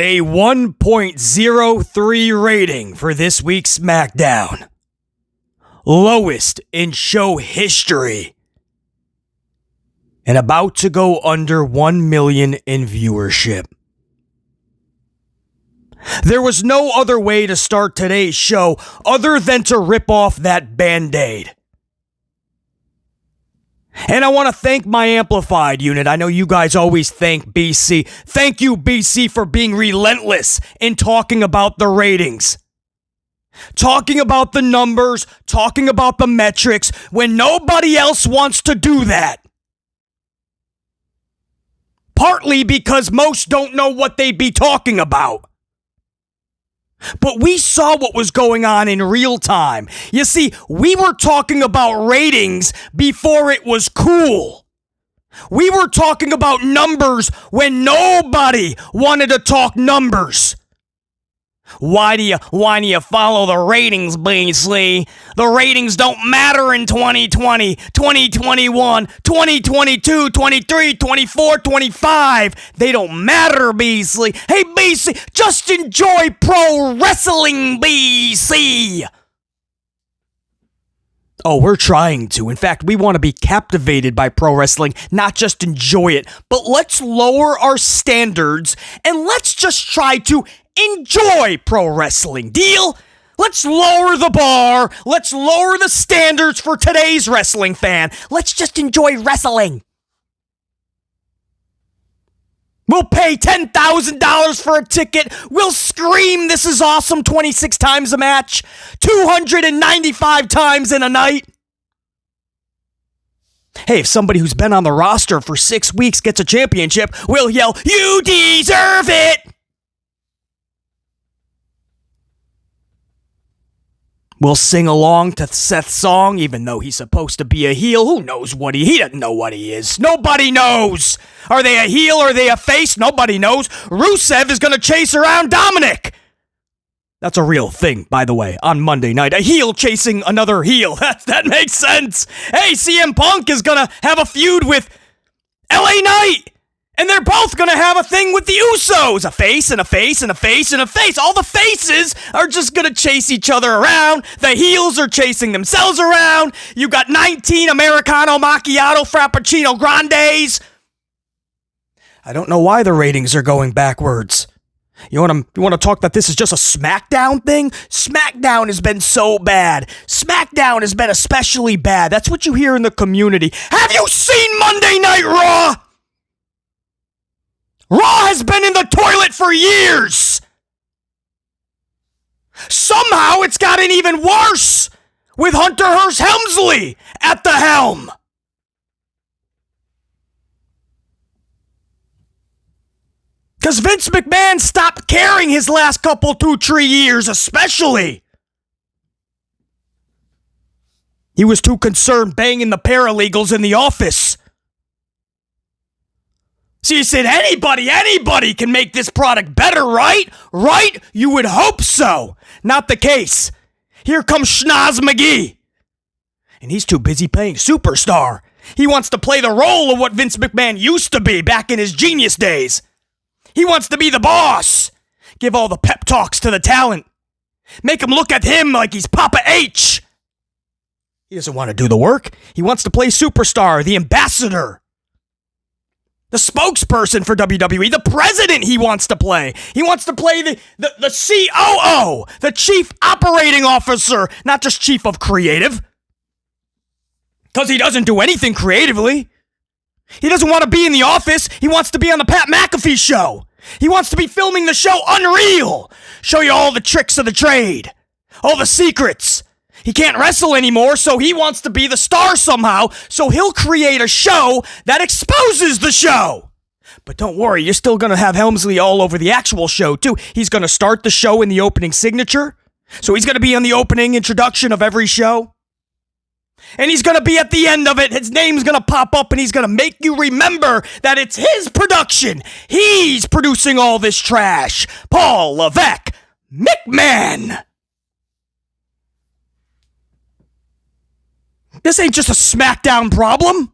A 1.03 rating for this week's SmackDown. Lowest in show history. And about to go under 1 million in viewership. There was no other way to start today's show other than to rip off that Band-Aid. And I want to thank my Amplified unit. I know you guys always thank BC. Thank you, BC, for being relentless in talking about the ratings. Talking about the numbers, talking about the metrics, when nobody else wants to do that. Partly because most don't know what they be talking about. But we saw what was going on in real time. You see, we were talking about ratings before it was cool. We were talking about numbers when nobody wanted to talk numbers. Why do you follow the ratings, BC? The ratings don't matter in 2020, 2021, 2022, 23, 24, 25. They don't matter, BC. Hey, BC, just enjoy pro wrestling, BC. Oh, we're trying to. In fact, we want to be captivated by pro wrestling, not just enjoy it. But let's lower our standards and let's just try to enjoy pro wrestling. Deal? Let's lower the bar. Let's lower the standards for today's wrestling fan. Let's just enjoy wrestling. We'll pay $10,000 for a ticket. We'll scream, "This is awesome," 26 times a match, 295 times in a night. Hey, if somebody who's been on the roster for 6 weeks gets a championship, we'll yell, "You deserve it!" We'll sing along to Seth's song, even though he's supposed to be a heel. Who knows what he doesn't know what he is. Nobody knows. Are they a heel? Are they a face? Nobody knows. Rusev is going to chase around Dominic. That's a real thing, by the way, on Monday night. A heel chasing another heel. That makes sense. Hey, CM Punk is going to have a feud with LA Knight. And they're both going to have a thing with the Usos. A face and a face and a face and a face. All the faces are just going to chase each other around. The heels are chasing themselves around. You got 19 Americano Macchiato Frappuccino Grandes. I don't know why the ratings are going backwards. You want to talk that this is just a SmackDown thing? SmackDown has been so bad. SmackDown has been especially bad. That's what you hear in the community. Have you seen Monday Night Raw? Raw has been in the toilet for years. Somehow it's gotten even worse with Hunter Hearst Helmsley at the helm. Because Vince McMahon stopped caring his last couple 2-3 years, especially. He was too concerned banging the paralegals in the office. So you said anybody can make this product better, right? Right? You would hope so. Not the case. Here comes Schnoz McGee. And he's too busy playing superstar. He wants to play the role of what Vince McMahon used to be back in his genius days. He wants to be the boss. Give all the pep talks to the talent. Make him look at him like he's Papa H. He doesn't want to do the work. He wants to play superstar, the ambassador. The spokesperson for WWE, the president he wants to play. He wants to play the COO, the chief operating officer, not just chief of creative. Because he doesn't do anything creatively. He doesn't want to be in the office. He wants to be on the Pat McAfee show. He wants to be filming the show Unreal. Show you all the tricks of the trade. All the secrets. He can't wrestle anymore, so he wants to be the star somehow, so he'll create a show that exposes the show. But don't worry, you're still going to have Helmsley all over the actual show, too. He's going to start the show in the opening signature, so he's going to be on the opening introduction of every show. And he's going to be at the end of it. His name's going to pop up, and he's going to make you remember that it's his production. He's producing all this trash. Paul Levesque McMahon. This ain't just a SmackDown problem.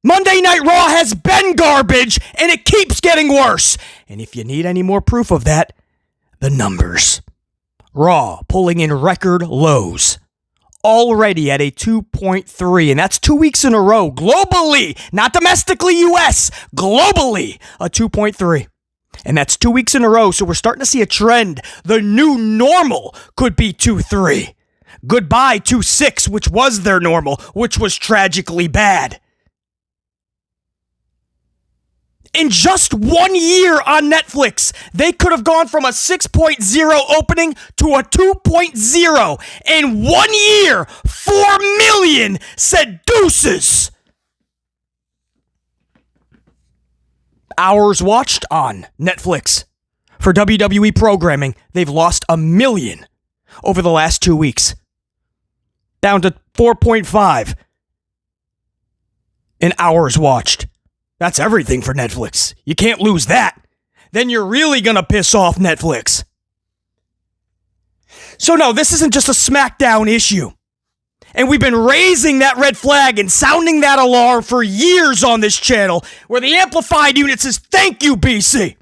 Monday Night Raw has been garbage, and it keeps getting worse. And if you need any more proof of that, the numbers. Raw pulling in record lows. Already at a 2.3, and that's 2 weeks in a row. Globally, not domestically US, globally, a 2.3. And that's 2 weeks in a row, so we're starting to see a trend. The new normal could be 2.3. Goodbye 2.6, which was their normal, which was tragically bad. In just 1 year on Netflix, they could have gone from a 6.0 opening to a 2.0. In 1 year, 4 million said deuces. Hours watched on Netflix. For WWE programming, they've lost 1 million over the last 2 weeks. Down to 4.5 in hours watched. That's everything for Netflix. You can't lose that. Then you're really going to piss off Netflix. So no, this isn't just a SmackDown issue. And we've been raising that red flag and sounding that alarm for years on this channel, where the amplified unit says, thank you, BC,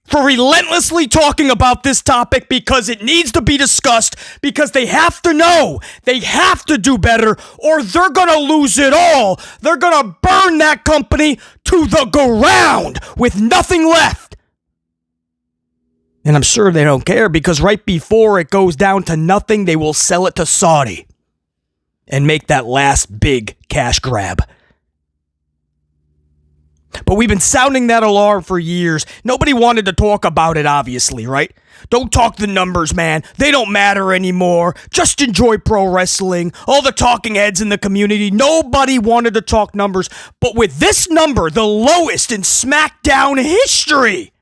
for relentlessly talking about this topic, because it needs to be discussed, because they have to know, they have to do better, or they're going to lose it all. They're going to burn that company to the ground with nothing left. And I'm sure they don't care, because right before it goes down to nothing, they will sell it to Saudi and make that last big cash grab. But we've been sounding that alarm for years. Nobody wanted to talk about it, obviously, right? Don't talk the numbers, man. They don't matter anymore. Just enjoy pro wrestling. All the talking heads in the community. Nobody wanted to talk numbers. But with this number, the lowest in SmackDown history,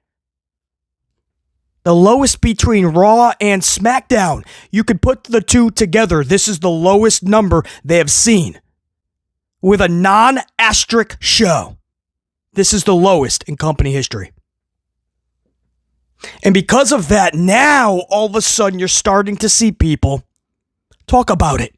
the lowest between Raw and SmackDown, you could put the two together. This is the lowest number they have seen with a non-asterisk show. This is the lowest in company history. And because of that, now all of a sudden you're starting to see people talk about it.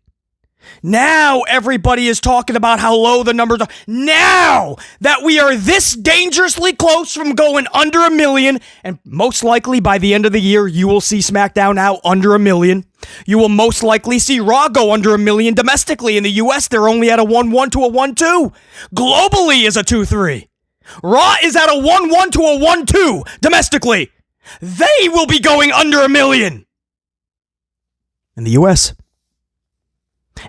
Now everybody is talking about how low the numbers are. Now that we are this dangerously close from going under 1 million, and most likely by the end of the year, you will see SmackDown now under 1 million. You will most likely see Raw go under 1 million domestically. In the US, they're only at a 1-1 to a 1-2. Globally is a 2-3. Raw is at a 1-1 to a 1-2 domestically. They will be going under 1 million in the US.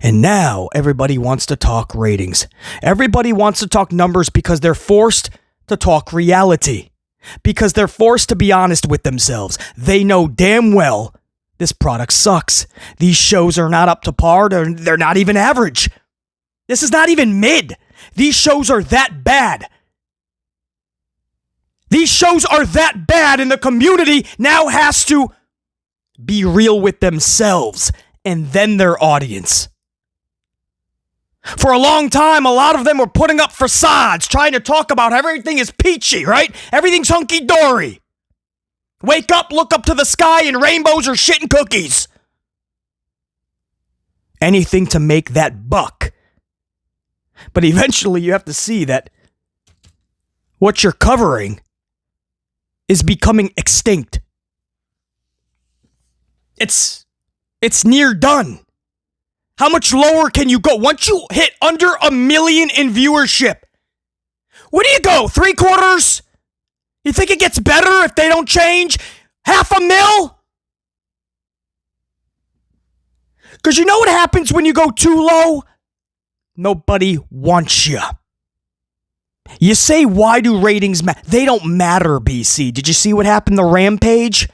And now everybody wants to talk ratings. Everybody wants to talk numbers because they're forced to talk reality. Because they're forced to be honest with themselves. They know damn well this product sucks. These shows are not up to par. They're not even average. This is not even mid. These shows are that bad. These shows are that bad, and the community now has to be real with themselves and then their audience. For a long time, a lot of them were putting up facades, trying to talk about how everything is peachy, right? Everything's hunky-dory. Wake up, look up to the sky, and rainbows are shit and cookies. Anything to make that buck. But eventually you have to see that what you're covering is becoming extinct. It's near done. How much lower can you go? Once you hit under 1 million in viewership, where do you go? 3/4? You think it gets better if they don't change? 500,000? Because you know what happens when you go too low? Nobody wants you. You say, why do ratings matter? They don't matter, BC. Did you see what happened to Rampage?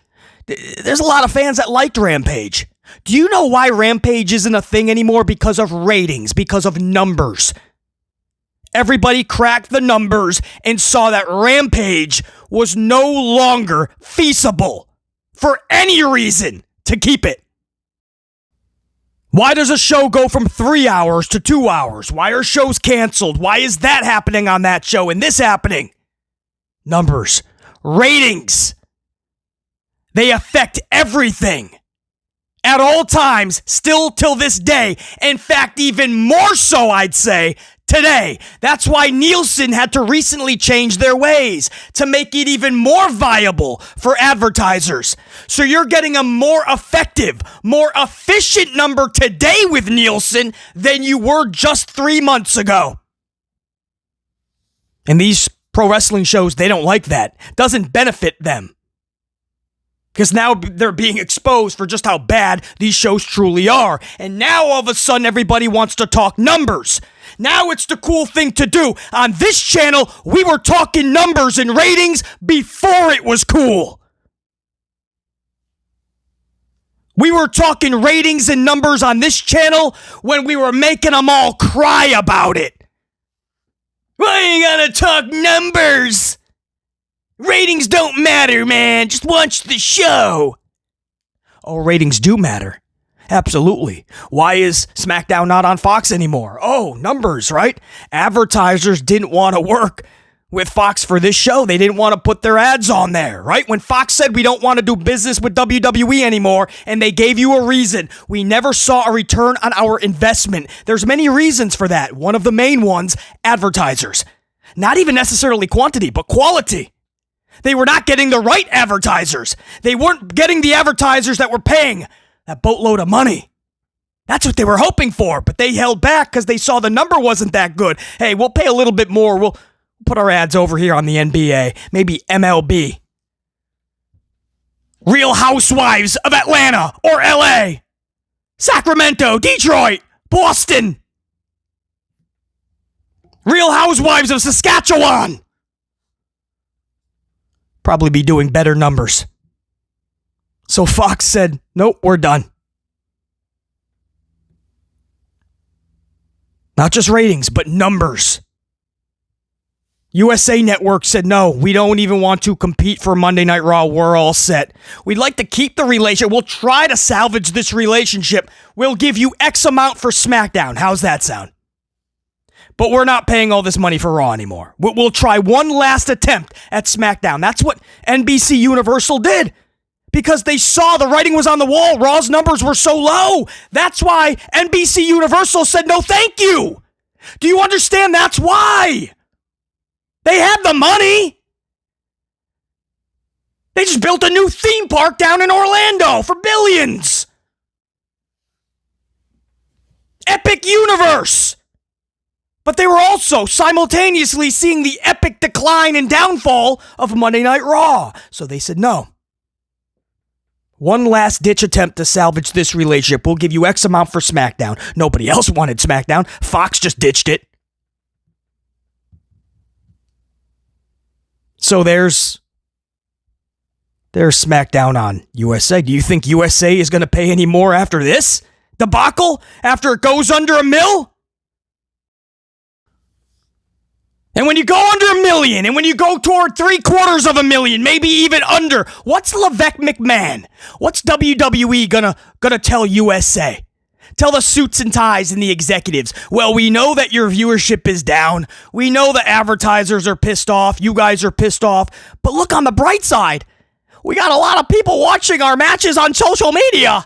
There's a lot of fans that liked Rampage. Do you know why Rampage isn't a thing anymore? Because of ratings, because of numbers. Everybody cracked the numbers and saw that Rampage was no longer feasible for any reason to keep it. Why does a show go from 3 hours to 2 hours? Why are shows canceled? Why is that happening on that show and this happening? Numbers, ratings. They affect everything. At all times, still till this day. In fact, even more so, I'd say, today. That's why Nielsen had to recently change their ways to make it even more viable for advertisers. So you're getting a more effective, more efficient number today with Nielsen than you were just 3 months ago. And these pro wrestling shows, they don't like that. Doesn't benefit them. Because now they're being exposed for just how bad these shows truly are. And now all of a sudden everybody wants to talk numbers. Now it's the cool thing to do. On this channel, we were talking numbers and ratings before it was cool. We were talking ratings and numbers on this channel when we were making them all cry about it. Why you gotta talk numbers? Ratings don't matter, man. Just watch the show. Oh, ratings do matter. Absolutely. Why is SmackDown not on Fox anymore? Oh, numbers, right? Advertisers didn't want to work with Fox for this show. They didn't want to put their ads on there, right? When Fox said we don't want to do business with WWE anymore, and they gave you a reason, we never saw a return on our investment. There's many reasons for that. One of the main ones, advertisers. Not even necessarily quantity, but quality. They were not getting the right advertisers. They weren't getting the advertisers that were paying that boatload of money. That's what they were hoping for, but they held back because they saw the number wasn't that good. Hey, we'll pay a little bit more. We'll put our ads over here on the NBA, maybe MLB. Real Housewives of Atlanta or LA. Sacramento, Detroit, Boston. Real Housewives of Saskatchewan. Probably be doing better numbers. So Fox said, nope, we're done. Not just ratings, but numbers. USA Network said, no, we don't even want to compete for Monday Night Raw. We're all set. We'd like to keep the relationship. We'll try to salvage this relationship. We'll give you X amount for SmackDown. How's that sound? But we're not paying all this money for Raw anymore. We'll try one last attempt at SmackDown. That's what NBC Universal did. Because they saw the writing was on the wall. Raw's numbers were so low. That's why NBC Universal said no thank you. Do you understand? That's why. They had the money. They just built a new theme park down in Orlando for billions. Epic Universe. But they were also simultaneously seeing the epic decline and downfall of Monday Night Raw. So they said no. One last ditch attempt to salvage this relationship. We'll give you X amount for SmackDown. Nobody else wanted SmackDown. Fox just ditched it. So there's SmackDown on USA. Do you think USA is going to pay any more after this debacle? After it goes under $1 million? And when you go under $1 million, and when you go toward $750,000, maybe even under, what's Levesque McMahon? What's WWE gonna tell USA? Tell the suits and ties and the executives, well, we know that your viewership is down. We know the advertisers are pissed off. You guys are pissed off. But look on the bright side. We got a lot of people watching our matches on social media.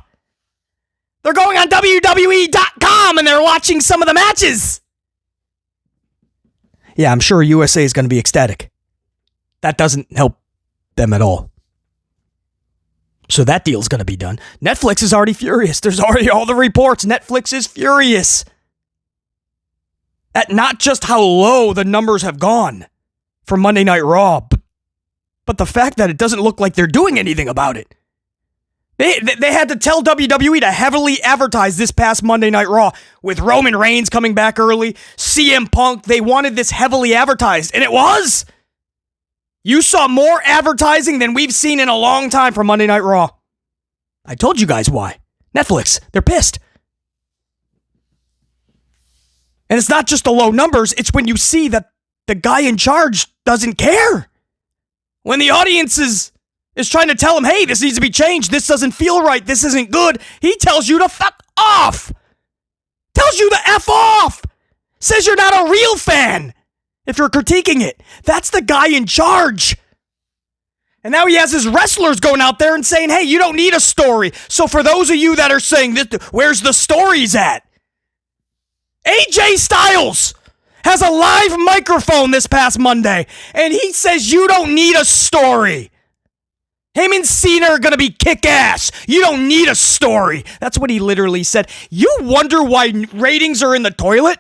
They're going on WWE.com and they're watching some of the matches. Yeah, I'm sure USA is going to be ecstatic. That doesn't help them at all. So that deal's going to be done. Netflix is already furious. There's already all the reports. Netflix is furious at not just how low the numbers have gone for Monday Night Raw, but the fact that it doesn't look like they're doing anything about it. They had to tell WWE to heavily advertise this past Monday Night Raw with Roman Reigns coming back early, CM Punk. They wanted this heavily advertised, and it was. You saw more advertising than we've seen in a long time for Monday Night Raw. I told you guys why. Netflix, they're pissed. And it's not just the low numbers, it's when you see that the guy in charge doesn't care. When the audience is trying to tell him, hey, this needs to be changed. This doesn't feel right. This isn't good. He tells you to fuck off. Tells you to F off. Says you're not a real fan if you're critiquing it. That's the guy in charge. And now he has his wrestlers going out there and saying, hey, you don't need a story. So for those of you that are saying, where's the stories at? AJ Styles has a live microphone this past Monday, and he says you don't need a story. Him and Cena are going to be kick-ass. You don't need a story. That's what he literally said. You wonder why ratings are in the toilet?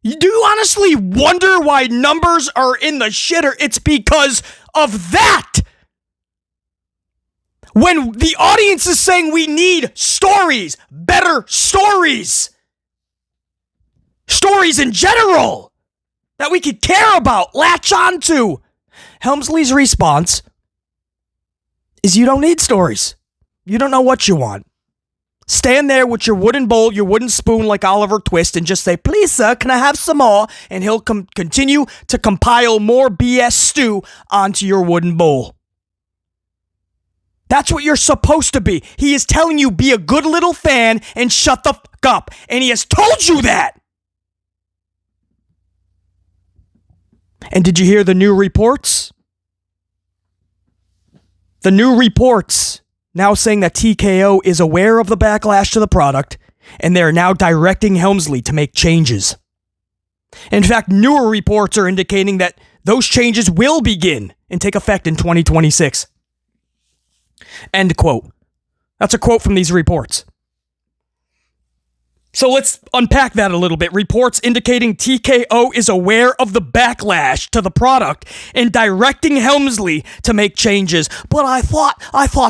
Do you honestly wonder why numbers are in the shitter? It's because of that. When the audience is saying we need stories, better stories. Stories in general that we could care about, latch on to. Helmsley's response is you don't need stories. You don't know what you want. Stand there with your wooden bowl, your wooden spoon like Oliver Twist and just say, please, sir, can I have some more? And he'll continue to compile more BS stew onto your wooden bowl. That's what you're supposed to be. He is telling you, be a good little fan and shut the fuck up. And he has told you that. And did you hear the new reports? The new reports now saying that TKO is aware of the backlash to the product, and they're now directing Helmsley to make changes. In fact, newer reports are indicating that those changes will begin and take effect in 2026. End quote. That's a quote from these reports. So let's unpack that a little bit. Reports indicating TKO is aware of the backlash to the product and directing Helmsley to make changes. But I thought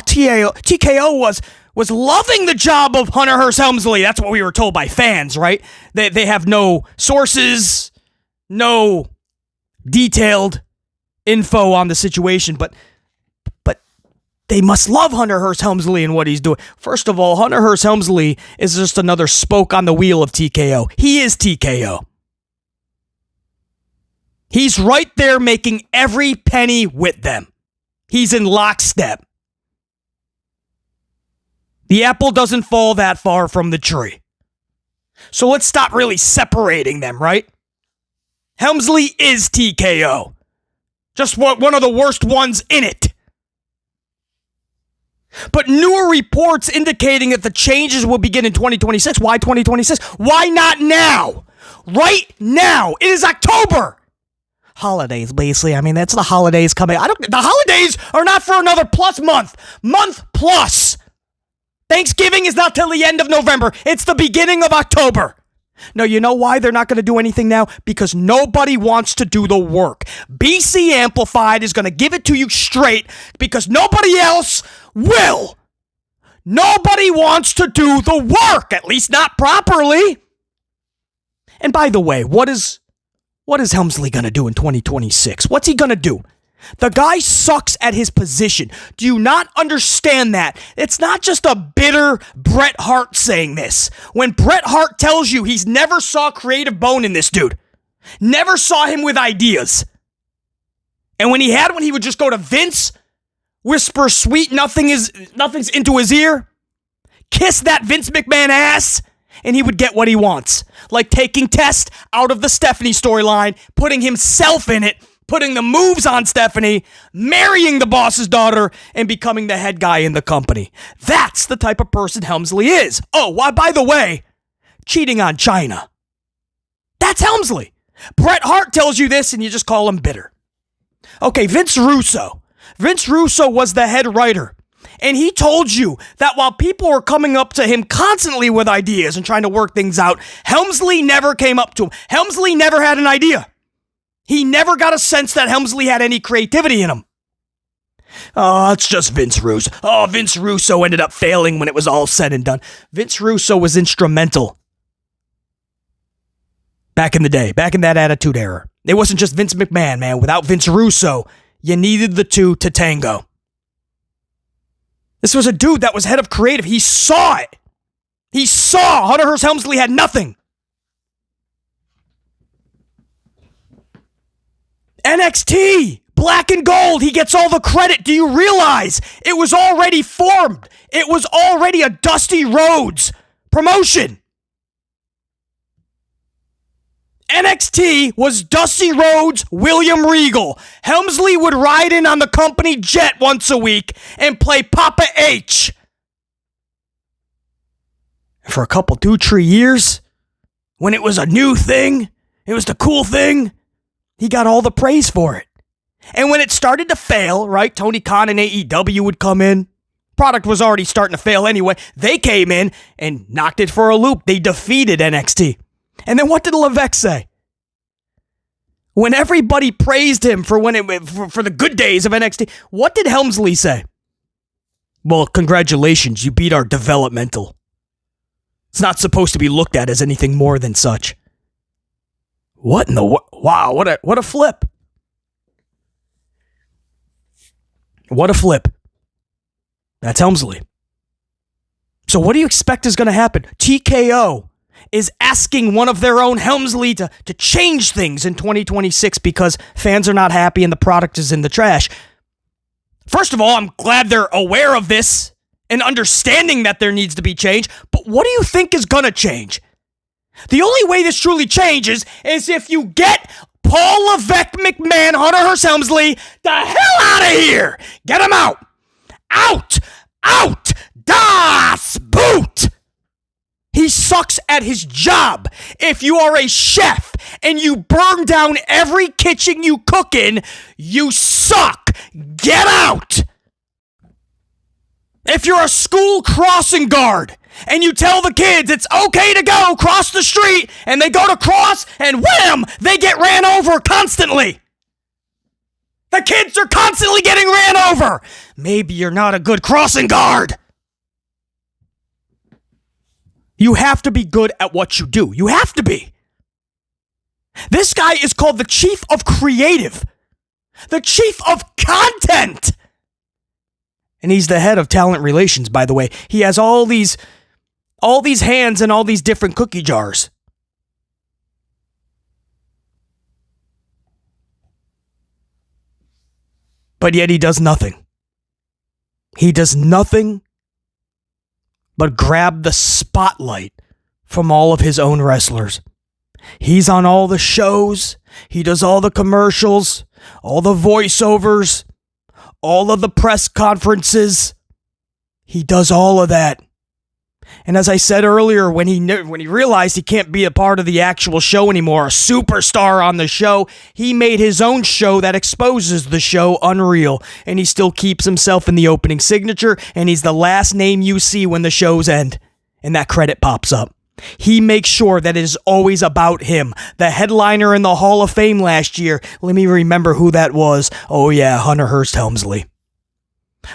TKO was loving the job of Hunter Hearst Helmsley. That's what we were told by fans, right? They have no sources, no detailed info on the situation, but they must love Hunter Hearst Helmsley and what he's doing. First of all, Hunter Hearst Helmsley is just another spoke on the wheel of TKO. He is TKO. He's right there making every penny with them. He's in lockstep. The apple doesn't fall that far from the tree. So let's stop really separating them, right? Helmsley is TKO. Just one of the worst ones in it. But newer reports indicating that the changes will begin in 2026. Why 2026? Why not now? Right now. It is October. Holidays, basically. I mean, that's the holidays coming. The holidays are not for another month. Month plus. Thanksgiving is not till the end of November. It's the beginning of October. No, you know why they're not going to do anything now? Because nobody wants to do the work. BC Amplified is going to give it to you straight because nobody else will. Nobody wants to do the work, at least not properly. And by the way, what is Helmsley going to do in 2026? What's he going to do? The guy sucks at his position. Do you not understand that? It's not just a bitter Bret Hart saying this. When Bret Hart tells you he's never saw creative bone in this dude, never saw him with ideas. And when he had one, he would just go to Vince, whisper sweet nothing's into his ear, kiss that Vince McMahon ass, and he would get what he wants. Like taking Test out of the Stephanie storyline, putting himself in it, putting the moves on Stephanie, marrying the boss's daughter, and becoming the head guy in the company. That's the type of person Helmsley is. Oh, why, by the way, cheating on China. That's Helmsley. Bret Hart tells you this, and you just call him bitter. Okay, Vince Russo. Vince Russo was the head writer, and he told you that while people were coming up to him constantly with ideas and trying to work things out, Helmsley never came up to him. Helmsley never had an idea. He never got a sense that Helmsley had any creativity in him. Oh, it's just Vince Russo. Oh, Vince Russo ended up failing when it was all said and done. Vince Russo was instrumental back in the day, back in that Attitude Era. It wasn't just Vince McMahon, man. Without Vince Russo, you needed the two to tango. This was a dude that was head of creative. He saw it. He saw Hunter Hearst Helmsley had nothing. NXT, black and gold, he gets all the credit. Do you realize it was already formed? It was already a Dusty Rhodes promotion. NXT was Dusty Rhodes, William Regal. Helmsley would ride in on the company jet once a week and play Papa H. For a couple, 2-3 years, when it was a new thing, It was the cool thing. He got all the praise for it. And when it started to fail, right, Tony Khan and AEW would come in. Product was already starting to fail anyway. They came in and knocked it for a loop. They defeated NXT. And then what did Levesque say? When everybody praised him for for the good days of NXT, what did Helmsley say? Well, congratulations, you beat our developmental. It's not supposed to be looked at as anything more than such. What in the wow, what a flip. What a flip. That's Helmsley. So what do you expect is going to happen? TKO is asking one of their own, Helmsley, to change things in 2026 because fans are not happy and the product is in the trash. First of all, I'm glad they're aware of this and understanding that there needs to be change, but what do you think is going to change? The only way this truly changes is if you get Paul Levesque, McMahon, Hunter Hearst Helmsley the hell out of here! Get him out! Out! Out! Das Boot! He sucks at his job. If you are a chef and you burn down every kitchen you cook in, you suck. Get out. If you're a school crossing guard and you tell the kids it's okay to go cross the street and they go to cross and wham, they get ran over constantly. The kids are constantly getting ran over. Maybe you're not a good crossing guard. You have to be good at what you do. You have to be. This guy is called the chief of creative, the chief of content. And he's the head of talent relations, by the way. He has all these hands in all these different cookie jars. But yet he does nothing. He does nothing but grab the spotlight from all of his own wrestlers. He's on all the shows. He does all the commercials, all the voiceovers, all of the press conferences. He does all of that. And as I said earlier, when he realized he can't be a part of the actual show anymore, a superstar on the show, he made his own show that exposes the show Unreal. And he still keeps himself in the opening signature, and he's the last name you see when the shows end. And that credit pops up. He makes sure that it is always about him. The headliner in the Hall of Fame last year, let me remember who that was. Oh yeah, Hunter Hearst Helmsley.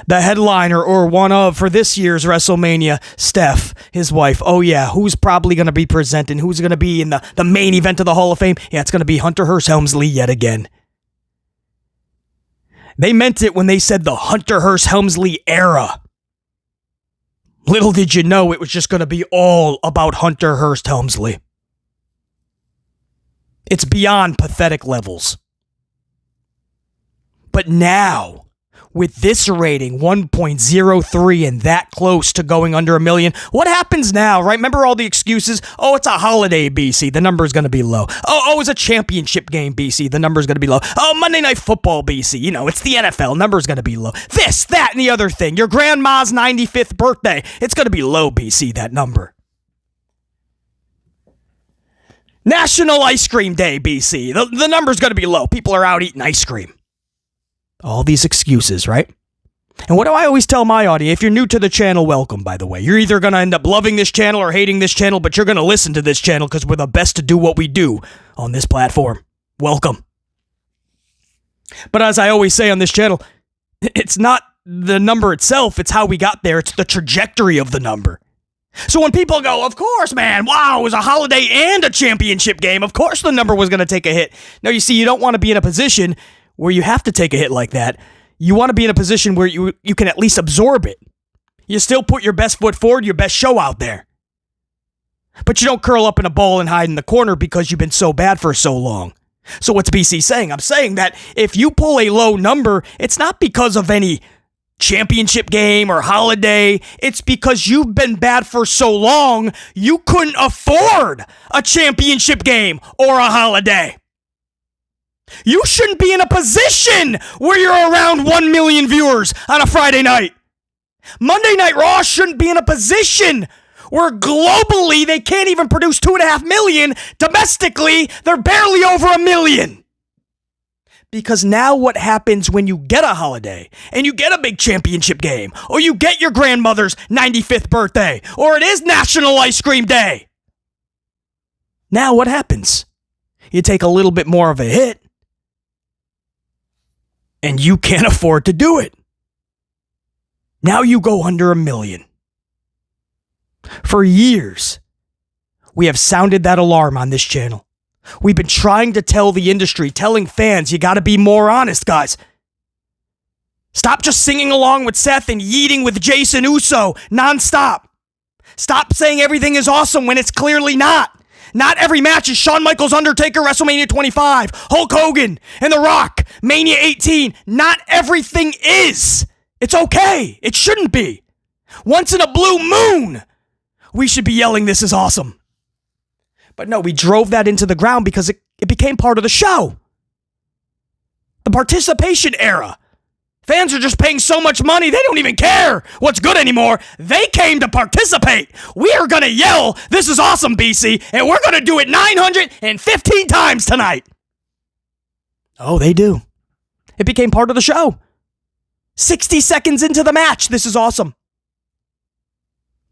The headliner, or one of, for this year's WrestleMania, Steph, his wife. Oh yeah, who's probably going to be presenting? Who's going to be in the main event of the Hall of Fame? Yeah, it's going to be Hunter Hearst Helmsley yet again. They meant it when they said the Hunter Hearst Helmsley era. Little did you know it was just going to be all about Hunter Hearst Helmsley. It's beyond pathetic levels. But now, with this rating, 1.03 and that close to going under 1 million, what happens now, right? Remember all the excuses? Oh, it's a holiday, BC. The number is going to be low. Oh, it's a championship game, BC. The number is going to be low. Oh, Monday Night Football, BC. You know, it's the NFL. Number is going to be low. This, that, and the other thing. Your grandma's 95th birthday. It's going to be low, BC, that number. National Ice Cream Day, BC. The number's going to be low. People are out eating ice cream. All these excuses, right? And what do I always tell my audience? If you're new to the channel, welcome, by the way. You're either going to end up loving this channel or hating this channel, but you're going to listen to this channel because we're the best to do what we do on this platform. Welcome. But as I always say on this channel, it's not the number itself, it's how we got there. It's the trajectory of the number. So when people go, of course, man, wow, it was a holiday and a championship game. Of course the number was going to take a hit. No, you see, you don't want to be in a position where you have to take a hit like that. You want to be in a position where you can at least absorb it. You still put your best foot forward, your best show out there. But you don't curl up in a ball and hide in the corner because you've been so bad for so long. So what's BC saying? I'm saying that if you pull a low number, it's not because of any championship game or holiday. It's because you've been bad for so long, you couldn't afford a championship game or a holiday. You shouldn't be in a position where you're around 1 million viewers on a Friday night. Monday Night Raw shouldn't be in a position where globally they can't even produce 2.5 million. Domestically, they're barely over 1 million. Because now what happens when you get a holiday and you get a big championship game, or you get your grandmother's 95th birthday, or it is National Ice Cream Day? Now what happens? You take a little bit more of a hit, and you can't afford to do it. Now you go under 1 million. For years, we have sounded that alarm on this channel. We've been trying to tell the industry, telling fans, you gotta be more honest, guys. Stop just singing along with Seth and yeeting with Jason Uso nonstop. Stop saying everything is awesome when it's clearly not. Not every match is Shawn Michaels, Undertaker, WrestleMania 25, Hulk Hogan, and The Rock, Mania 18. Not everything is. It's okay. It shouldn't be. Once in a blue moon, we should be yelling, this is awesome. But no, we drove that into the ground because it became part of the show. The participation era. Fans are just paying so much money, they don't even care what's good anymore. They came to participate. We are going to yell, this is awesome, BC, and we're going to do it 915 times tonight. Oh, they do. It became part of the show. 60 seconds into the match, this is awesome.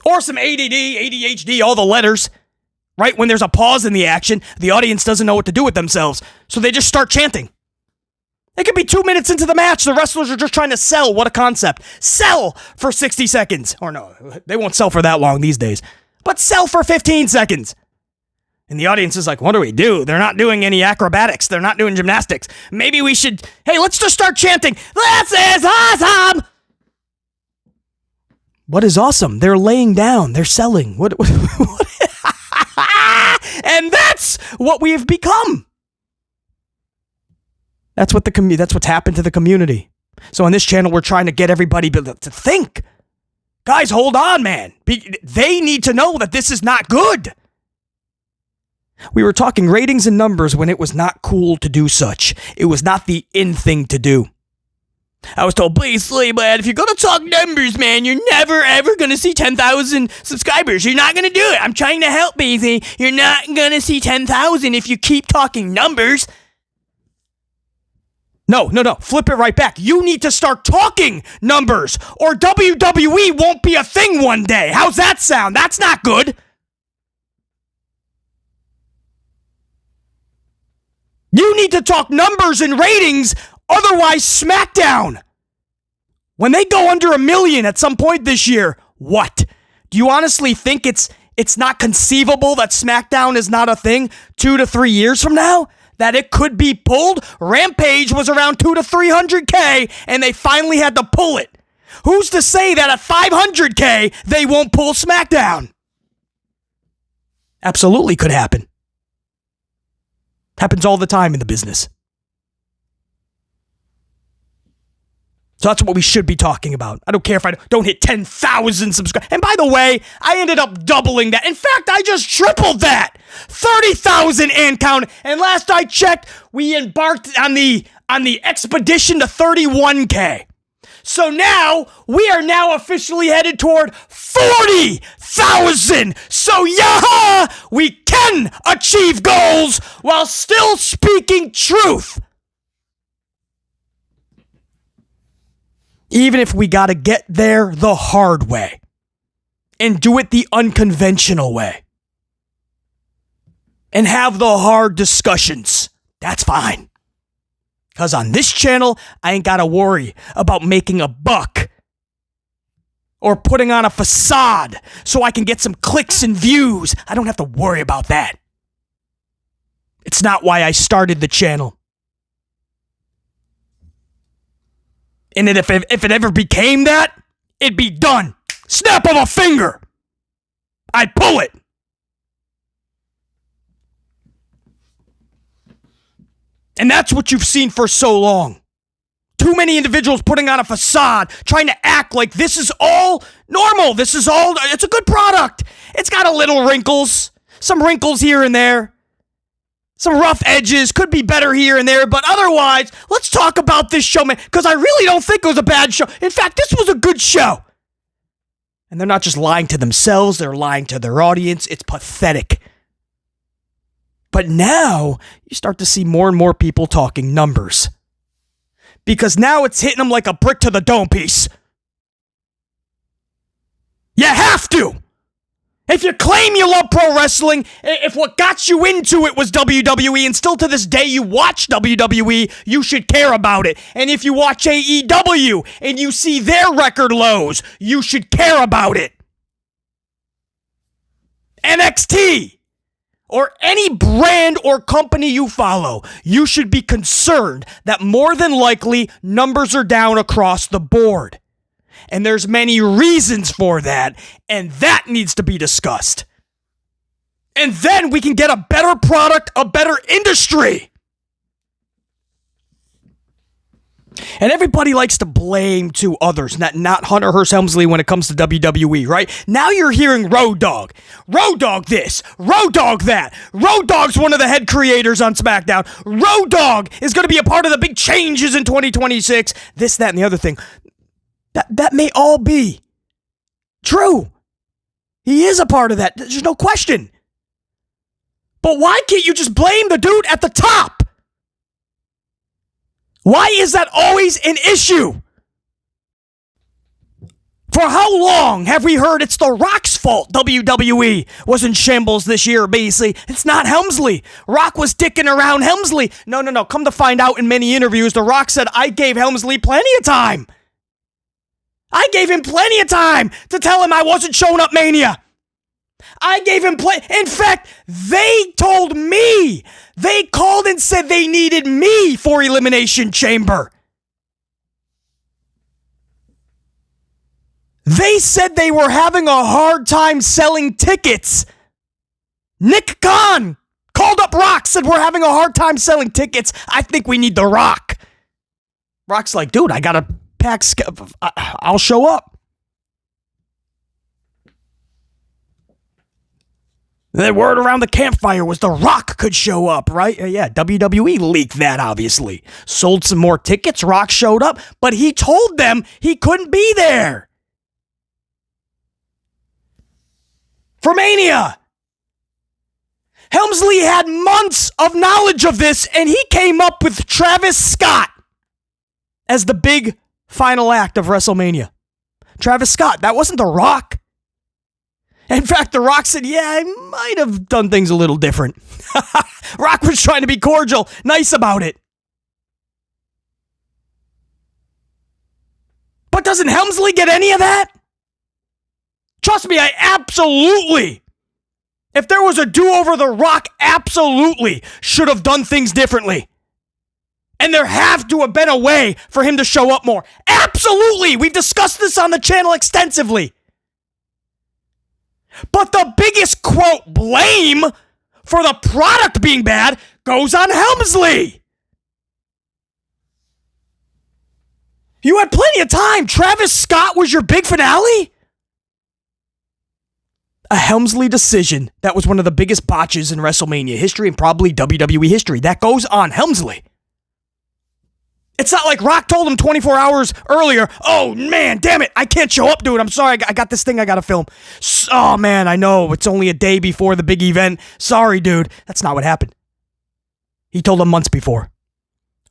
Or some ADD, ADHD, all the letters. Right when there's a pause in the action, the audience doesn't know what to do with themselves, so they just start chanting. It could be 2 minutes into the match, the wrestlers are just trying to sell. What a concept. Sell for 60 seconds. Or no, they won't sell for that long these days. But sell for 15 seconds. And the audience is like, what do we do? They're not doing any acrobatics. They're not doing gymnastics. Maybe we should, hey, let's just start chanting, this is awesome! What is awesome? They're laying down. They're selling. What and that's what we have become. That's what's happened to the community. So on this channel, we're trying to get everybody to think. Guys, hold on, man. They need to know that this is not good. We were talking ratings and numbers when it was not cool to do such. It was not the in thing to do. I was told, please, man, if you're going to talk numbers, man, you're never, ever going to see 10,000 subscribers. You're not going to do it. I'm trying to help, BZ. You're not going to see 10,000 if you keep talking numbers. No. Flip it right back. You need to start talking numbers, or WWE won't be a thing one day. How's that sound? That's not good. You need to talk numbers and ratings. Otherwise, SmackDown, when they go under 1 million at some point this year, what? Do you honestly think it's not conceivable that SmackDown is not a thing 2 to 3 years from now? That it could be pulled? Rampage was around 200 to 300K, and they finally had to pull it. Who's to say that at 500K, they won't pull SmackDown? Absolutely could happen. Happens all the time in the business. So that's what we should be talking about. I don't care if I don't hit 10,000 subscribers. And by the way, I ended up doubling that. In fact, I just tripled that. 30,000 and count. And last I checked, we embarked on the expedition to 31K. So now, we are now officially headed toward 40,000. So yeah, we can achieve goals while still speaking truth. Even if we gotta get there the hard way and do it the unconventional way and have the hard discussions, that's fine. Because on this channel, I ain't gotta worry about making a buck or putting on a facade so I can get some clicks and views. I don't have to worry about that. It's not why I started the channel. And if it ever became that, it'd be done. Snap of a finger. I'd pull it. And that's what you've seen for so long. Too many individuals putting on a facade, trying to act like this is all normal. It's a good product. It's got a little wrinkles, some wrinkles here and there. Some rough edges, could be better here and there, but otherwise, let's talk about this show, man, because I really don't think it was a bad show. In fact, this was a good show. And they're not just lying to themselves, they're lying to their audience. It's pathetic. But now you start to see more and more people talking numbers. Because now it's hitting them like a brick to the dome piece. You have to! If you claim you love pro wrestling, if what got you into it was WWE, and still to this day you watch WWE, you should care about it. And if you watch AEW and you see their record lows, you should care about it. NXT, or any brand or company you follow, you should be concerned that more than likely numbers are down across the board. And there's many reasons for that, and that needs to be discussed. And then we can get a better product, a better industry. And everybody likes to blame to others, not Hunter Hearst Helmsley when it comes to WWE, right? Now you're hearing Road Dogg. Road Dogg this, Road Dogg that. Road Dogg's one of the head creators on SmackDown. Road Dogg is going to be a part of the big changes in 2026. This, that, and the other thing. That may all be true. He is a part of that. There's no question. But why can't you just blame the dude at the top? Why is that always an issue? For how long have we heard it's The Rock's fault WWE was in shambles this year, basically? It's not Helmsley. Rock was dicking around Helmsley. No. Come to find out in many interviews, The Rock said, I gave Helmsley plenty of time. I gave him plenty of time to tell him I wasn't showing up Mania. I gave him in fact, they told me. They called and said they needed me for Elimination Chamber. They said they were having a hard time selling tickets. Nick Khan called up Rock, said we're having a hard time selling tickets. I think we need The Rock. Rock's like, dude, I got a I'll show up. The word around the campfire was The Rock could show up, right? Yeah, WWE leaked that, obviously. Sold some more tickets, Rock showed up, but he told them he couldn't be there. For Mania. Helmsley had months of knowledge of this, and he came up with Travis Scott as the big final act of WrestleMania. Travis Scott, that wasn't The Rock. In fact, The Rock said, yeah, I might have done things a little different. Rock was trying to be cordial, nice about it. But doesn't Helmsley get any of that? Trust me, I absolutely, if there was a do-over, The Rock absolutely should have done things differently. And there have to have been a way for him to show up more. Absolutely! We've discussed this on the channel extensively. But the biggest, quote, blame for the product being bad goes on Helmsley. You had plenty of time. Travis Scott was your big finale? A Helmsley decision that was one of the biggest botches in WrestleMania history and probably WWE history. That goes on Helmsley. It's not like Rock told him 24 hours earlier, oh man, damn it, I can't show up, dude. I'm sorry, I got this thing I gotta film. Oh man, I know, it's only a day before the big event. Sorry, dude. That's not what happened. He told him months before.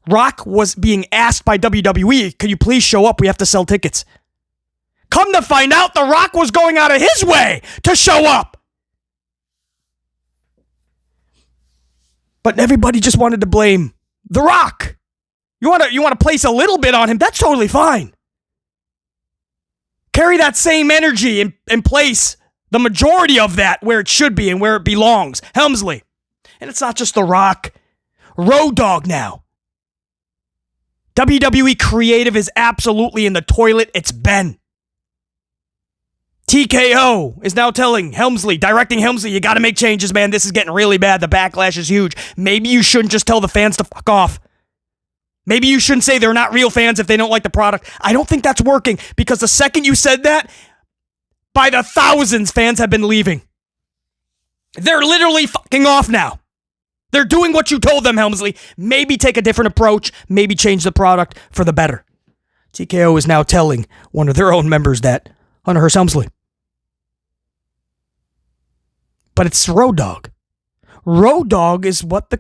Rock was being asked by WWE, could you please show up? We have to sell tickets. Come to find out, The Rock was going out of his way to show up. But everybody just wanted to blame The Rock. You want to place a little bit on him, that's totally fine. Carry that same energy and place the majority of that where it should be and where it belongs. Helmsley. And it's not just The Rock. Road Dogg now. WWE creative is absolutely in the toilet. It's been. TKO is now telling Helmsley, directing Helmsley, you got to make changes, man. This is getting really bad. The backlash is huge. Maybe you shouldn't just tell the fans to fuck off. Maybe you shouldn't say they're not real fans if they don't like the product. I don't think that's working because the second you said that, by the thousands, fans have been leaving. They're literally fucking off now. They're doing what you told them, Helmsley. Maybe take a different approach. Maybe change the product for the better. TKO is now telling one of their own members that, Hunter Hearst Helmsley, But it's Road Dogg. Road Dogg is what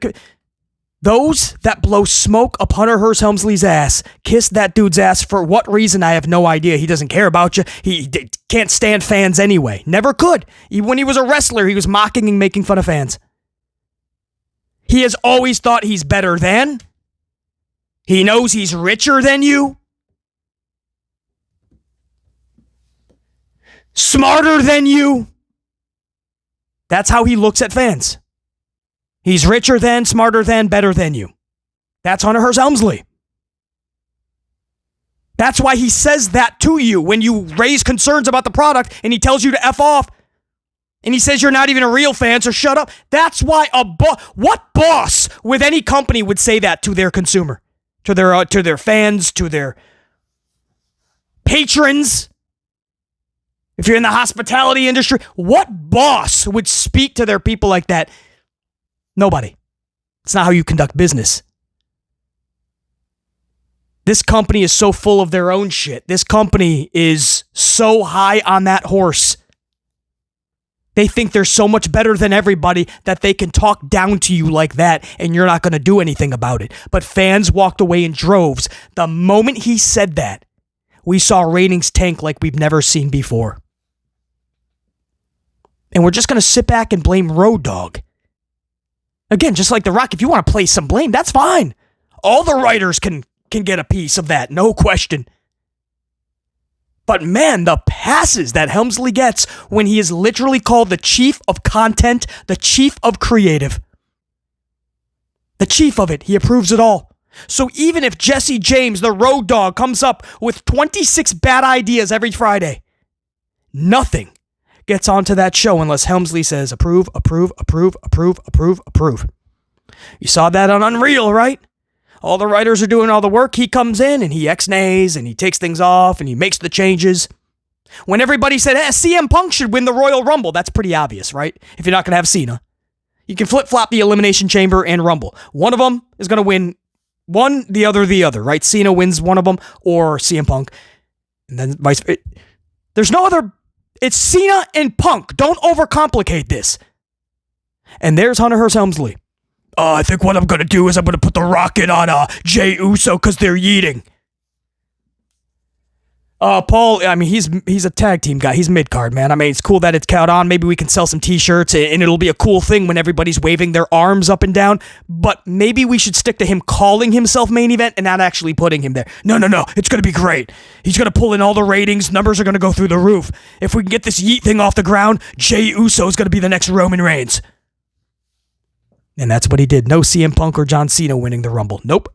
those that blow smoke up Hunter Hearst Helmsley's ass, kiss that dude's ass for what reason, I have no idea. He doesn't care about you. He can't stand fans anyway. Never could. Even when he was a wrestler, he was mocking and making fun of fans. He has always thought he's better than. He knows he's richer than you. Smarter than you. That's how he looks at fans. He's richer than, smarter than, better than you. That's Hunter Hearst Helmsley. That's why he says that to you when you raise concerns about the product and he tells you to F off. And he says you're not even a real fan, so shut up. That's why what boss with any company would say that to their consumer? To their fans, to their patrons? If you're in the hospitality industry, what boss would speak to their people like that? Nobody. It's not how you conduct business. This company is so full of their own shit. This company is so high on that horse. They think they're so much better than everybody that they can talk down to you like that and you're not going to do anything about it. But fans walked away in droves. The moment he said that, we saw ratings tank like we've never seen before. And we're just going to sit back and blame Road Dogg. Again, just like The Rock, if you want to place some blame, that's fine. All the writers can get a piece of that, no question. But man, the passes that Helmsley gets when he is literally called the chief of content, the chief of creative. The chief of it, he approves it all. So even if Jesse James, the Road Dogg, comes up with 26 bad ideas every Friday, nothing gets onto that show unless Helmsley says approve, approve, approve, approve, approve, approve. You saw that on Unreal, right? All the writers are doing all the work. He comes in and he X-nays and he takes things off and he makes the changes. When everybody said, CM Punk should win the Royal Rumble, that's pretty obvious, right? If you're not going to have Cena. You can flip-flop the Elimination Chamber and Rumble. One of them is going to win one, the other, right? Cena wins one of them or CM Punk. And then vice versa. There's no other. It's Cena and Punk. Don't overcomplicate this. And there's Hunter Hearst Helmsley. I think what I'm going to do is I'm going to put the rocket on Jey Uso because they're yeeting. Paul, I mean, he's a tag team guy. He's mid-card, man. I mean, it's cool that it's count on. Maybe we can sell some t-shirts and it'll be a cool thing when everybody's waving their arms up and down. But maybe we should stick to him calling himself main event and not actually putting him there. No. It's going to be great. He's going to pull in all the ratings. Numbers are going to go through the roof. If we can get this yeet thing off the ground, Jey Uso is going to be the next Roman Reigns. And that's what he did. No CM Punk or John Cena winning the Rumble. Nope.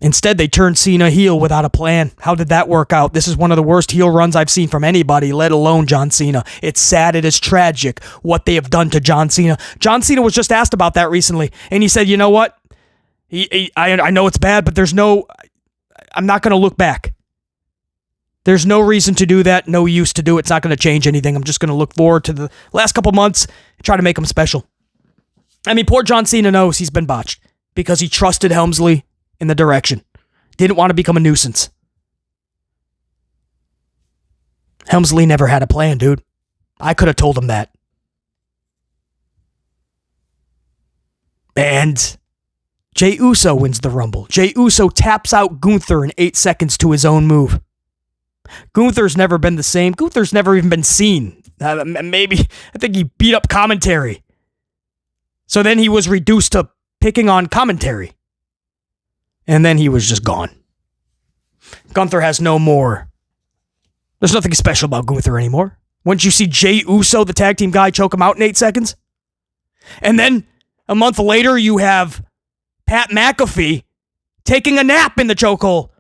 Instead, they turned Cena heel without a plan. How did that work out? This is one of the worst heel runs I've seen from anybody, let alone John Cena. It's sad. It is tragic what they have done to John Cena. John Cena was just asked about that recently, and he said, you know what? I know it's bad, but I'm not going to look back. There's no reason to do that, no use to do it. It's not going to change anything. I'm just going to look forward to the last couple months and try to make them special. I mean, poor John Cena knows he's been botched because he trusted Helmsley in the direction. Didn't want to become a nuisance. Helmsley never had a plan, dude. I could have told him that. And Jey Uso wins the Rumble. Jey Uso taps out Gunther in 8 seconds to his own move. Gunther's never been the same. Gunther's never even been seen. I think he beat up commentary. So then he was reduced to picking on commentary. And then he was just gone. Gunther has no more. There's nothing special about Gunther anymore. Once you see Jey Uso, the tag team guy, choke him out in 8 seconds. And then a month later, you have Pat McAfee taking a nap in the chokehold.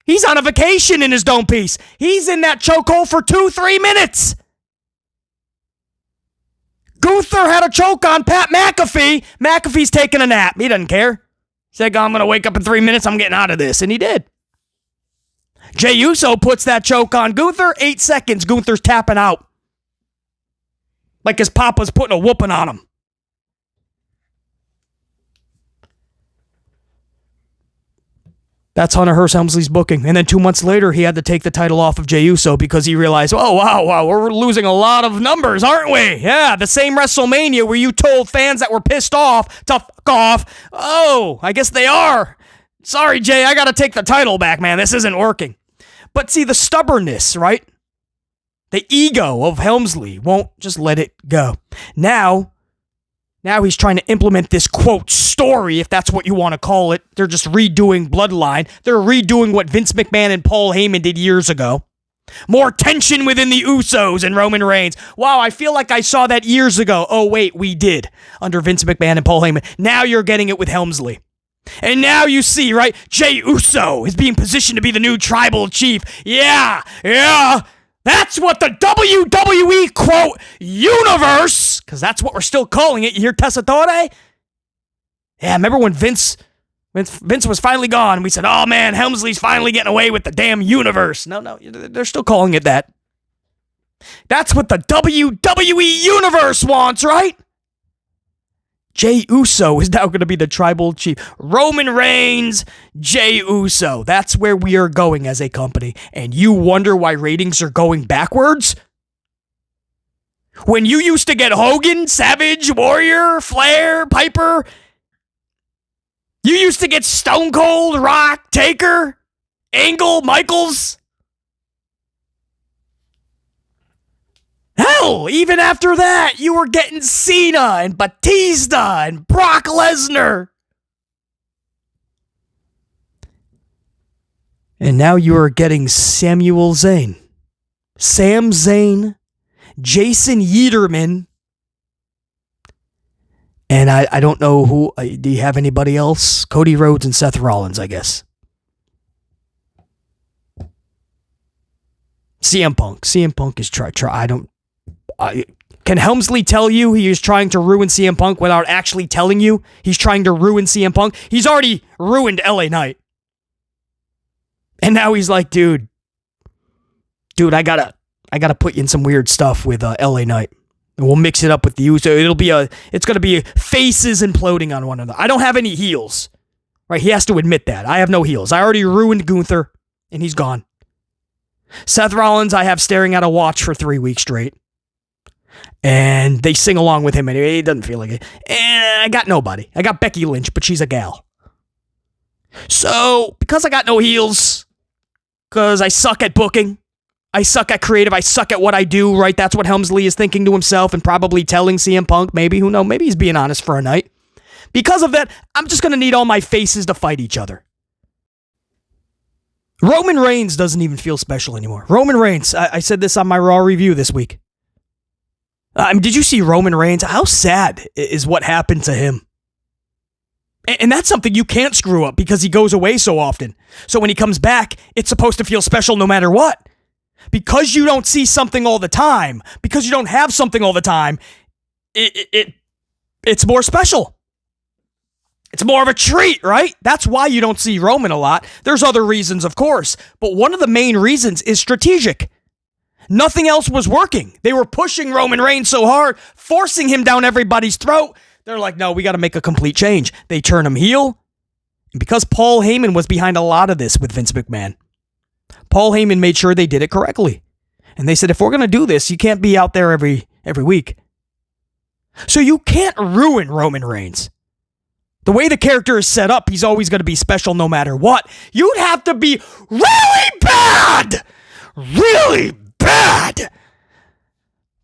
He's on a vacation in his dome piece. He's in that chokehold for 2-3 minutes. Gunther had a choke on Pat McAfee. McAfee's taking a nap. He doesn't care. He's like, I'm going to wake up in 3 minutes. I'm getting out of this. And he did. Jey Uso puts that choke on Gunther. 8 seconds. Gunther's tapping out. Like his papa's putting a whooping on him. That's Hunter Hearst Helmsley's booking. And then 2 months later, he had to take the title off of Jey Uso because he realized, oh, wow, we're losing a lot of numbers, aren't we? Yeah, the same WrestleMania where you told fans that were pissed off to fuck off. Oh, I guess they are. Sorry, Jay, I got to take the title back, man. This isn't working. But see, the stubbornness, right? The ego of Helmsley won't just let it go. Now he's trying to implement this, quote, story, if that's what you want to call it. They're just redoing Bloodline. They're redoing what Vince McMahon and Paul Heyman did years ago. More tension within the Usos and Roman Reigns. Wow, I feel like I saw that years ago. Oh, wait, we did. Under Vince McMahon and Paul Heyman. Now you're getting it with Helmsley. And now you see, right? Jey Uso is being positioned to be the new tribal chief. Yeah. That's what the WWE, quote, universe, because that's what we're still calling it. You hear Tessitore? Yeah, remember when Vince was finally gone, and we said, oh man, Helmsley's finally getting away with the damn universe. No, they're still calling it that. That's what the WWE universe wants, right? Jey Uso is now going to be the tribal chief. Roman Reigns, Jey Uso. That's where we are going as a company. And you wonder why ratings are going backwards? When you used to get Hogan, Savage, Warrior, Flair, Piper, you used to get Stone Cold, Rock, Taker, Angle, Michaels. Hell, even after that, you were getting Cena and Batista and Brock Lesnar. And now you are getting Samuel Zayn, Sam Zayn, Jason Yeaterman, and I don't know who, do you have anybody else? Cody Rhodes and Seth Rollins, I guess. CM Punk is can Helmsley tell you he is trying to ruin CM Punk without actually telling you he's trying to ruin CM Punk? He's already ruined LA Knight. And now he's like, dude, I gotta put you in some weird stuff with LA Knight. And we'll mix it up with the Uso. It's gonna be faces imploding on one another. I don't have any heels. Right? He has to admit that. I have no heels. I already ruined Gunther, and he's gone. Seth Rollins, I have staring at a watch for 3 weeks straight. And they sing along with him anyway. He doesn't feel like it. And I got nobody. I got Becky Lynch, but she's a gal. So, because I got no heels, because I suck at booking, I suck at creative, I suck at what I do, right? That's what Helmsley is thinking to himself and probably telling CM Punk, maybe, who knows, maybe he's being honest for a night. Because of that, I'm just going to need all my faces to fight each other. Roman Reigns doesn't even feel special anymore. Roman Reigns, I said this on my Raw review this week. Did you see Roman Reigns? How sad is what happened to him? And that's something you can't screw up because he goes away so often. So when he comes back, it's supposed to feel special no matter what. Because you don't see something all the time, because you don't have something all the time, it's more special. It's more of a treat, right? That's why you don't see Roman a lot. There's other reasons, of course, but one of the main reasons is strategic. Nothing else was working. They were pushing Roman Reigns so hard, forcing him down everybody's throat. They're like, no, we got to make a complete change. They turn him heel. And because Paul Heyman was behind a lot of this with Vince McMahon, Paul Heyman made sure they did it correctly. And they said, if we're going to do this, you can't be out there every week. So you can't ruin Roman Reigns. The way the character is set up, he's always going to be special no matter what. You'd have to be really bad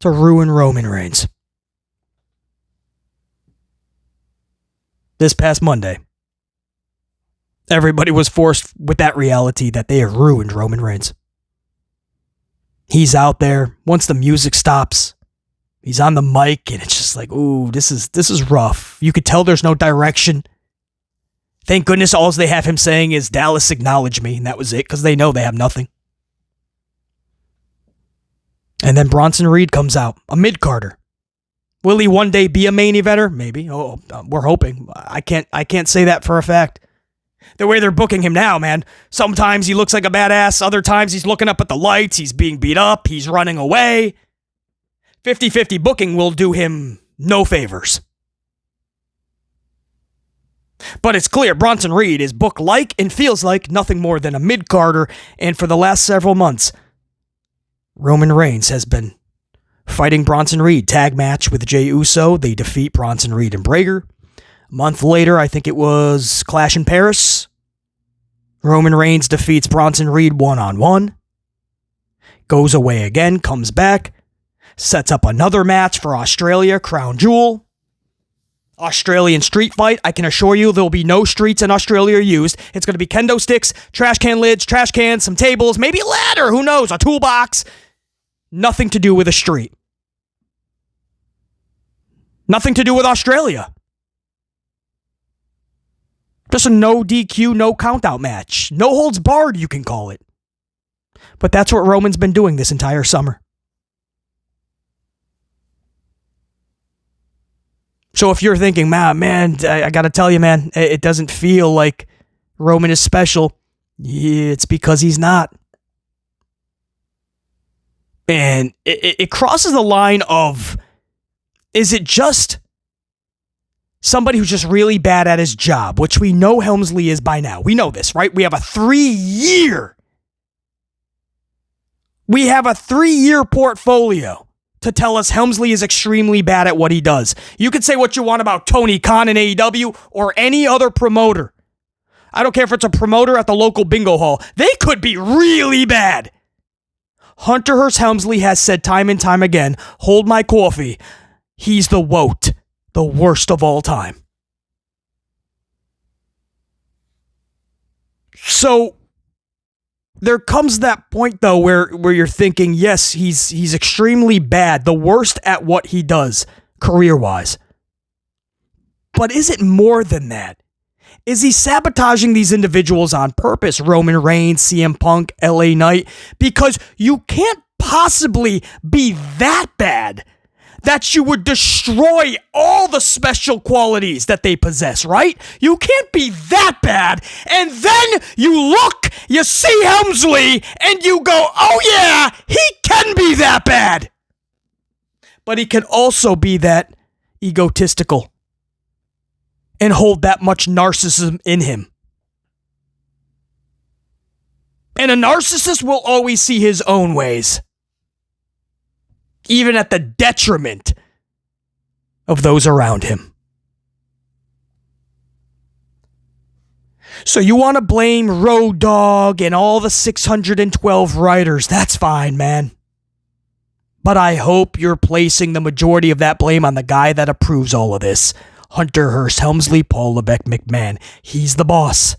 to ruin Roman Reigns. This past Monday, everybody was forced with that reality that they have ruined Roman Reigns. He's out there. Once the music stops, he's on the mic, and it's just like, ooh, this is rough. You could tell there's no direction. Thank goodness all they have him saying is, Dallas, acknowledge me, and that was it, because they know they have nothing. And then Bronson Reed comes out, a mid-carder. Will he one day be a main eventer? Maybe. Oh, we're hoping. I can't say that for a fact. The way they're booking him now, man. Sometimes he looks like a badass. Other times he's looking up at the lights. He's being beat up. He's running away. 50-50 booking will do him no favors. But it's clear Bronson Reed is booked like and feels like nothing more than a mid-carder, and for the last several months, Roman Reigns has been fighting Bronson Reed. Tag match with Jey Uso. They defeat Bronson Reed and Breaker. A month later, I think it was Clash in Paris. Roman Reigns defeats Bronson Reed one-on-one. Goes away again, comes back. Sets up another match for Australia, Crown Jewel. Australian street fight. I can assure you there will be no streets in Australia used. It's going to be kendo sticks, trash can lids, trash cans, some tables, maybe a ladder, who knows, a toolbox. Nothing to do with a street. Nothing to do with Australia. Just a no DQ, no countout match. No holds barred, you can call it. But that's what Roman's been doing this entire summer. So if you're thinking, man, I got to tell you, man, it doesn't feel like Roman is special. Yeah, it's because he's not. And it crosses the line of, is it just somebody who's just really bad at his job, which we know Helmsley is by now. We know this, right? We have a 3-year portfolio to tell us Helmsley is extremely bad at what he does. You could say what you want about Tony Khan in AEW or any other promoter. I don't care if it's a promoter at the local bingo hall. They could be really bad. Hunter Hearst Helmsley has said time and time again, hold my coffee, he's the WOT, the worst of all time. So there comes that point, though, where you're thinking, yes, he's extremely bad, the worst at what he does, career-wise. But is it more than that? Is he sabotaging these individuals on purpose? Roman Reigns, CM Punk, LA Knight? Because you can't possibly be that bad that you would destroy all the special qualities that they possess, right? You can't be that bad. And then you look, you see Helmsley, and you go, oh yeah, he can be that bad. But he can also be that egotistical and hold that much narcissism in him. And a narcissist will always see his own ways, even at the detriment of those around him. So you want to blame Road Dogg and all the 612 writers. That's fine, man. But I hope you're placing the majority of that blame on the guy that approves all of this. Hunter Hearst Helmsley, Paul Levesque McMahon. He's the boss.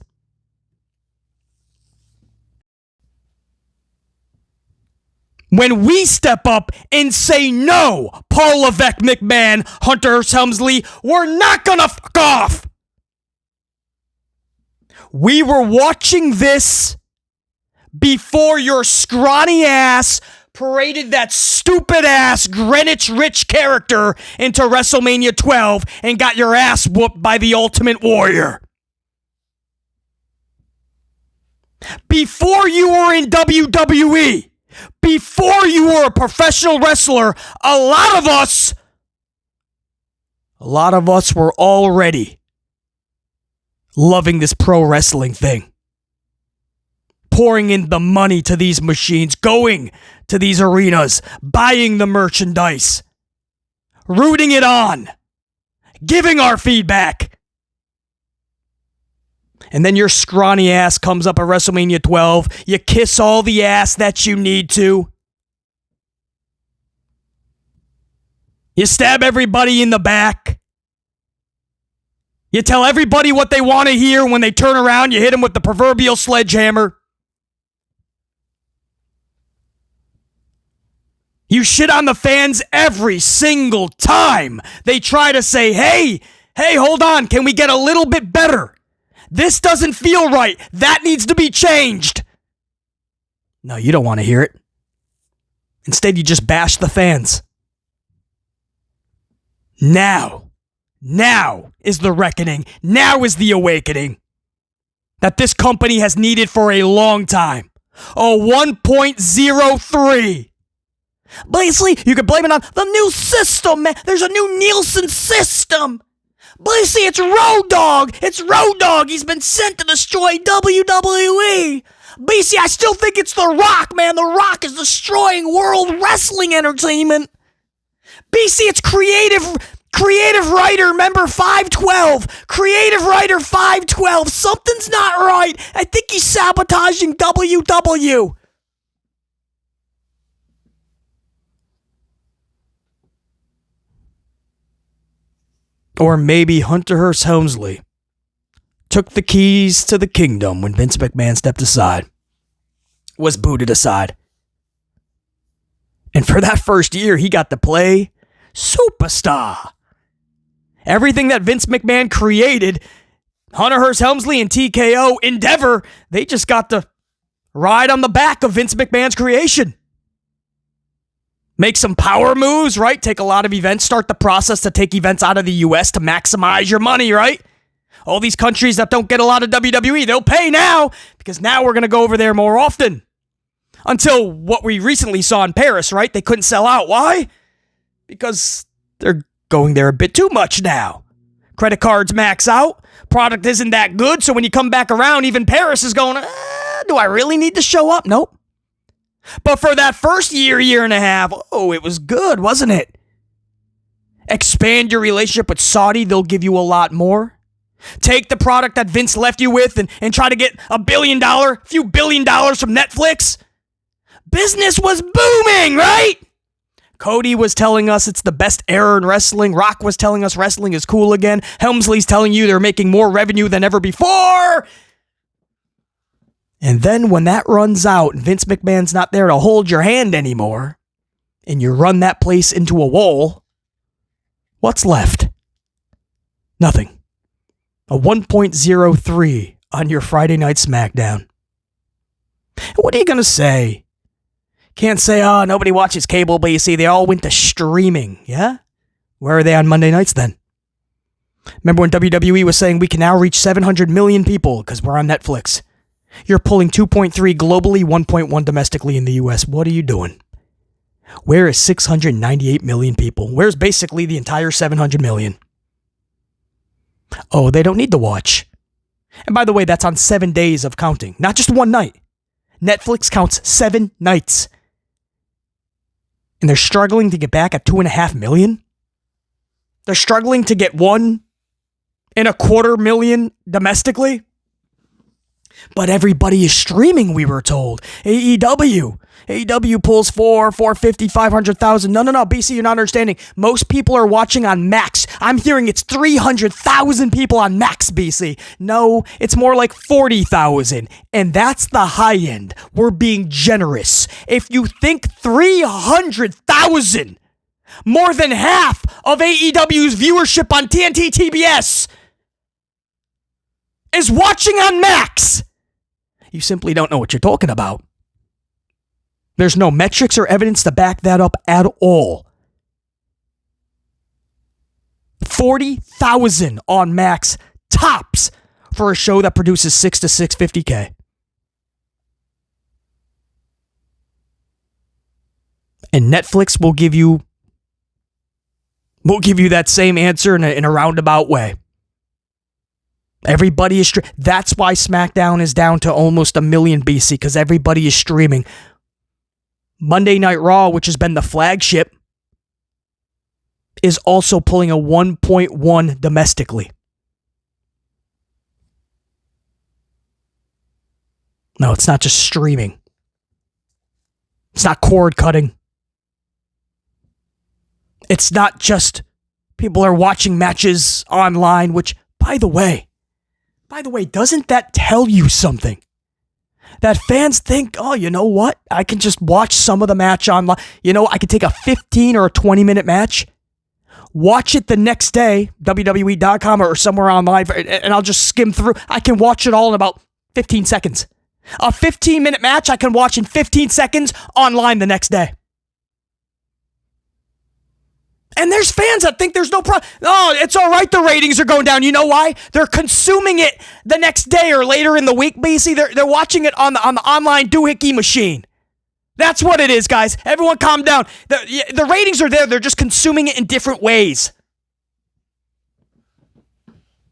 When we step up and say no, Paul Levesque McMahon, Hunter Hearst Helmsley, we're not gonna fuck off. We were watching this before your scrawny ass paraded that stupid ass Greenwich Rich character into WrestleMania 12 and got your ass whooped by the Ultimate Warrior. Before you were in WWE, before you were a professional wrestler, a lot of us were already loving this pro wrestling thing. Pouring in the money to these machines, going to these arenas, buying the merchandise, rooting it on, giving our feedback. And then your scrawny ass comes up at WrestleMania 12. You kiss all the ass that you need to. You stab everybody in the back. You tell everybody what they want to hear. When they turn around, you hit them with the proverbial sledgehammer. You shit on the fans every single time they try to say, hey, hold on, can we get a little bit better? This doesn't feel right. That needs to be changed. No, you don't want to hear it. Instead, you just bash the fans. Now is the reckoning. Now is the awakening that this company has needed for a long time. A 1.03. Basically, you could blame it on the new system, man. There's a new Nielsen system. BC, it's Road Dogg. It's Road Dogg. He's been sent to destroy WWE. BC, I still think it's The Rock, man. The Rock is destroying world wrestling entertainment. BC, it's creative writer, member 512. Creative writer 512. Something's not right. I think he's sabotaging WW. Or maybe Hunter Hearst Helmsley took the keys to the kingdom when Vince McMahon stepped aside, was booted aside. And for that first year, he got to play superstar. Everything that Vince McMahon created, Hunter Hearst Helmsley and TKO Endeavor, they just got to ride on the back of Vince McMahon's creation. Make some power moves, right? Take a lot of events, start the process to take events out of the US to maximize your money, right? All these countries that don't get a lot of WWE, they'll pay now because now we're going to go over there more often. Until what we recently saw in Paris, right? They couldn't sell out. Why? Because they're going there a bit too much now. Credit cards max out. Product isn't that good. So when you come back around, even Paris is going, do I really need to show up? Nope. But for that first year and a half, it was good, wasn't it? Expand your relationship with Saudi. They'll give you a lot more. Take the product that Vince left you with and try to get few billion dollars from Netflix. Business was booming, right? Cody was telling us it's the best era in wrestling. Rock was telling us wrestling is cool again. Helmsley's telling you they're making more revenue than ever before. And then when that runs out and Vince McMahon's not there to hold your hand anymore, and you run that place into a wall, what's left? Nothing. A 1.03 on your Friday Night SmackDown. What are you going to say? Can't say, nobody watches cable, but you see, they all went to streaming, yeah? Where are they on Monday nights then? Remember when WWE was saying we can now reach 700 million people because we're on Netflix? You're pulling 2.3 globally, 1.1 domestically in the US. What are you doing? Where is 698 million people? Where's basically the entire 700 million? Oh, they don't need to watch. And by the way, that's on 7 days of counting, not just one night. Netflix counts 7 nights. And they're struggling to get back at 2.5 million? They're struggling to get 1.25 million domestically? But everybody is streaming, we were told. AEW pulls 450, 500,000. No, BC, you're not understanding. Most people are watching on Max. I'm hearing it's 300,000 people on Max, BC. No, it's more like 40,000. And that's the high end. We're being generous. If you think 300,000, more than half of AEW's viewership on TNT TBS, is watching on Max, you simply don't know what you're talking about. There's no metrics or evidence to back that up at all. 40,000 on Max tops for a show that produces 6 to 650K. And Netflix will give you that same answer in a roundabout way. Everybody is that's why SmackDown is down to almost 1 million, BC, because everybody is streaming. Monday Night Raw, which has been the flagship, is also pulling a 1.1 domestically. No, it's not just streaming. It's not cord cutting. It's not just people are watching matches online, which, by the way, doesn't that tell you something? That fans think, you know what? I can just watch some of the match online. I can take a 15 or a 20-minute match, watch it the next day, WWE.com or somewhere online, and I'll just skim through. I can watch it all in about 15 seconds. A 15-minute match I can watch in 15 seconds online the next day. And there's fans that think there's no problem. Oh, it's all right, the ratings are going down. You know why? They're consuming it the next day or later in the week, BC. They're watching it on the online doohickey machine. That's what it is, guys. Everyone calm down. The ratings are there. They're just consuming it in different ways.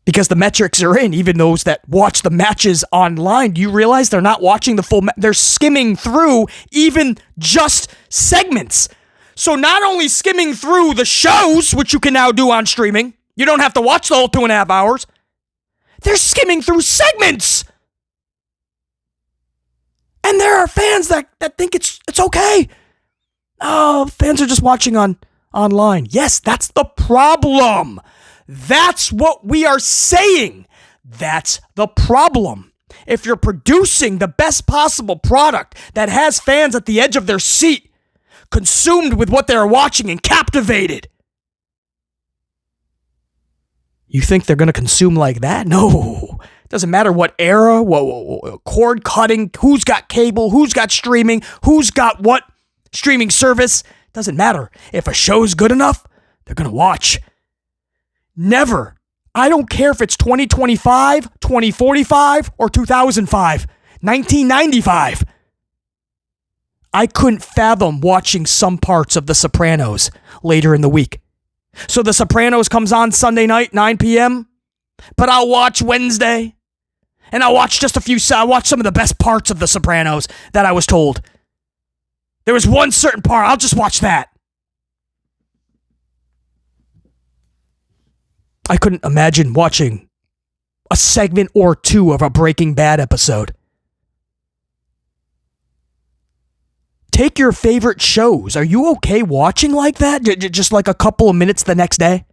Because the metrics are in, even those that watch the matches online. Do you realize they're not watching the full they're skimming through even just segments. So not only skimming through the shows, which you can now do on streaming, you don't have to watch the whole 2.5 hours. They're skimming through segments. And there are fans that think it's okay. Oh, fans are just watching online. Yes, that's the problem. That's what we are saying. That's the problem. If you're producing the best possible product that has fans at the edge of their seat, consumed with what they're watching and captivated, you think they're going to consume like that? No. Doesn't matter what era, what cord cutting, who's got cable, who's got streaming, who's got what streaming service. Doesn't matter. If a show's good enough, they're going to watch. Never. I don't care if it's 2025, 2045, or 2005, 1995. I couldn't fathom watching some parts of The Sopranos later in the week. So The Sopranos comes on Sunday night, 9 p.m., but I'll watch Wednesday, and I'll watch I'll watch some of the best parts of The Sopranos that I was told. There was one certain part, I'll just watch that. I couldn't imagine watching a segment or two of a Breaking Bad episode. Take your favorite shows. Are you okay watching like that? Just like a couple of minutes the next day?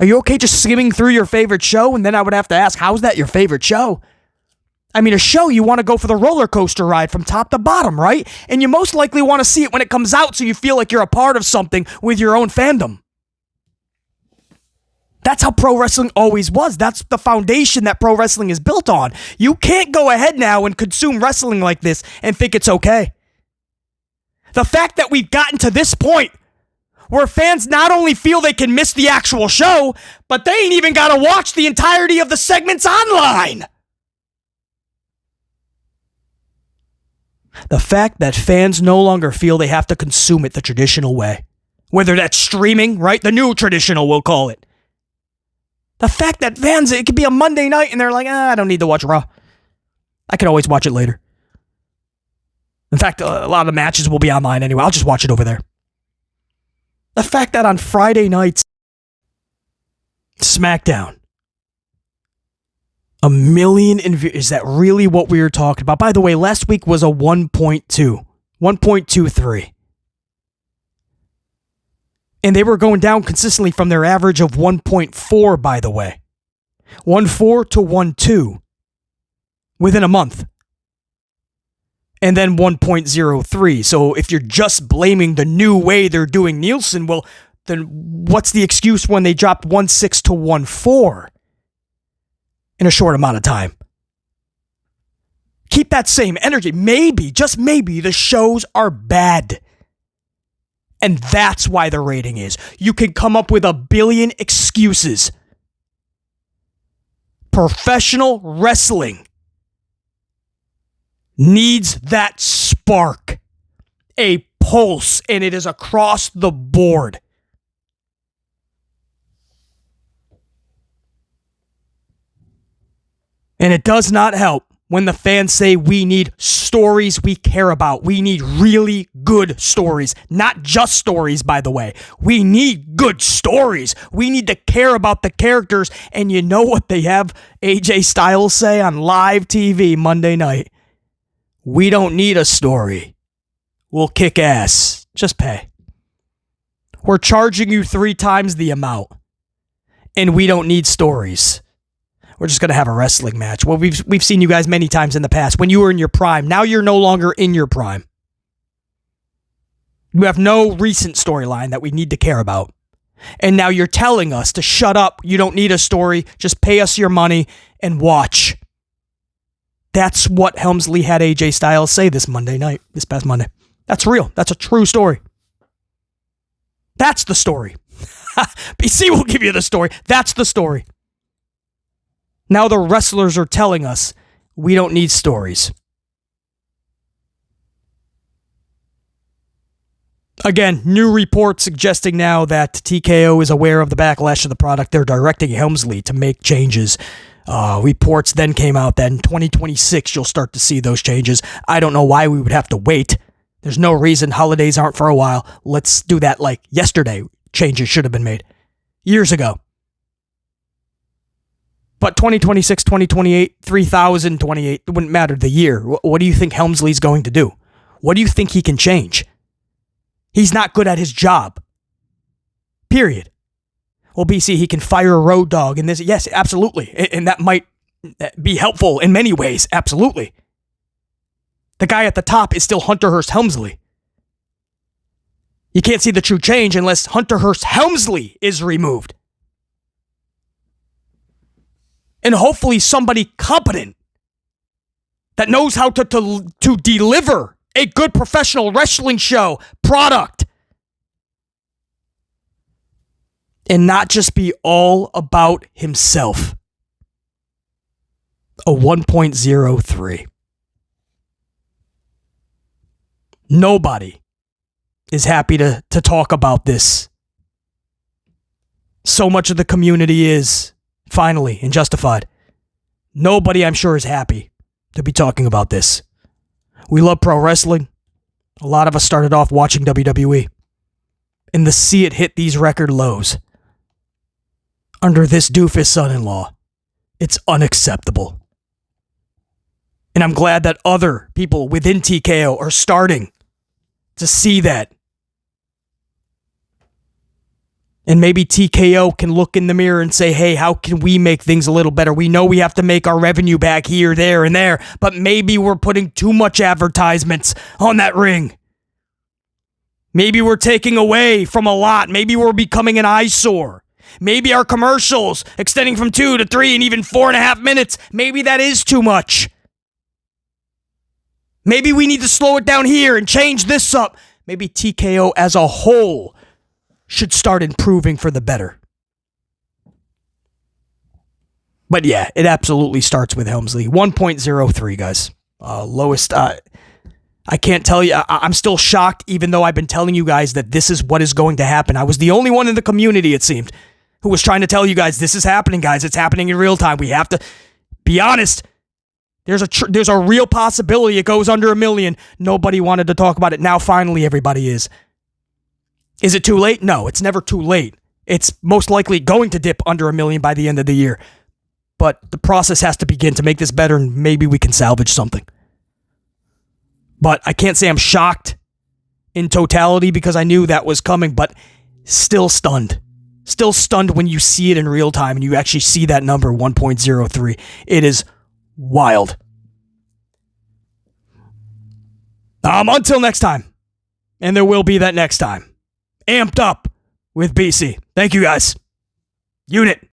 Are you okay just skimming through your favorite show? And then I would have to ask, how's that your favorite show? I mean, a show, you want to go for the roller coaster ride from top to bottom, right? And you most likely want to see it when it comes out so you feel like you're a part of something with your own fandom. That's how pro wrestling always was. That's the foundation that pro wrestling is built on. You can't go ahead now and consume wrestling like this and think it's okay. The fact that we've gotten to this point where fans not only feel they can miss the actual show, but they ain't even got to watch the entirety of the segments online. The fact that fans no longer feel they have to consume it the traditional way. Whether that's streaming, right? The new traditional, we'll call it. The fact that fans, it could be a Monday night and they're like, I don't need to watch Raw. I can always watch it later. In fact, a lot of the matches will be online anyway. I'll just watch it over there. The fact that on Friday nights, SmackDown, 1 million in views. Is that really what we were talking about? By the way, last week was a 1.23. And they were going down consistently from their average of 1.4, by the way. 1.4 to 1.2 within a month. And then 1.03. So if you're just blaming the new way they're doing Nielsen, well, then what's the excuse when they dropped 1.6 to 1.4 in a short amount of time? Keep that same energy. Maybe, just maybe, the shows are bad. And that's why the rating is. You can come up with a billion excuses. Professional wrestling needs that spark, a pulse, and it is across the board. And it does not help when the fans say we need stories we care about. We need really good stories. Not just stories, by the way. We need good stories. We need to care about the characters. And you know what they have AJ Styles say on live TV Monday night? We don't need a story. We'll kick ass. Just pay. We're charging you 3 times the amount. And we don't need stories. We're just going to have a wrestling match. Well, we've seen you guys many times in the past when you were in your prime. Now you're no longer in your prime. You have no recent storyline that we need to care about. And now you're telling us to shut up. You don't need a story. Just pay us your money and watch. That's what Helmsley had AJ Styles say this past Monday. That's real. That's a true story. That's the story. BC will give you the story. That's the story. Now the wrestlers are telling us we don't need stories. Again, new reports suggesting now that TKO is aware of the backlash of the product. They're directing Helmsley to make changes. Reports then came out that in 2026 you'll start to see those changes. I don't know why we would have to wait. There's no reason. Holidays aren't for a while. Let's do that like yesterday. Changes should have been made years ago. But 2026, 2028, 3028, it wouldn't matter the year. What do you think Helmsley's going to do? What do you think he can change? He's not good at his job. Period. Well, BC, he can fire a road dog in this. Yes, absolutely. And that might be helpful in many ways. Absolutely. The guy at the top is still Hunter Hearst Helmsley. You can't see the true change unless Hunter Hearst Helmsley is removed. And hopefully somebody competent that knows how to deliver a good professional wrestling show product. And not just be all about himself. A 1.03. Nobody is happy to talk about this. So much of the community is, finally, and justified. Nobody, I'm sure, is happy to be talking about this. We love pro wrestling. A lot of us started off watching WWE. And to see it hit these record lows under this doofus son-in-law, it's unacceptable. And I'm glad that other people within TKO are starting to see that. And maybe TKO can look in the mirror and say, hey, how can we make things a little better? We know we have to make our revenue back here, there, and there, but maybe we're putting too much advertisements on that ring. Maybe we're taking away from a lot. Maybe we're becoming an eyesore. Maybe our commercials extending from 2 to 3 and even 4.5 minutes. Maybe that is too much. Maybe we need to slow it down here and change this up. Maybe TKO as a whole should start improving for the better. But yeah, it absolutely starts with Helmsley. 1.03, guys. Lowest. I can't tell you. I'm still shocked, even though I've been telling you guys that this is what is going to happen. I was the only one in the community, it seemed, who was trying to tell you guys, this is happening, guys. It's happening in real time. We have to be honest. There's a real possibility it goes under 1 million. Nobody wanted to talk about it. Now, finally, everybody is. Is it too late? No, it's never too late. It's most likely going to dip under 1 million by the end of the year. But the process has to begin to make this better, and maybe we can salvage something. But I can't say I'm shocked in totality because I knew that was coming, but still stunned. Still stunned when you see it in real time and you actually see that number, 1.03. It is wild. Until next time. And there will be that next time. Amped up with BC. Thank you, guys. Unit.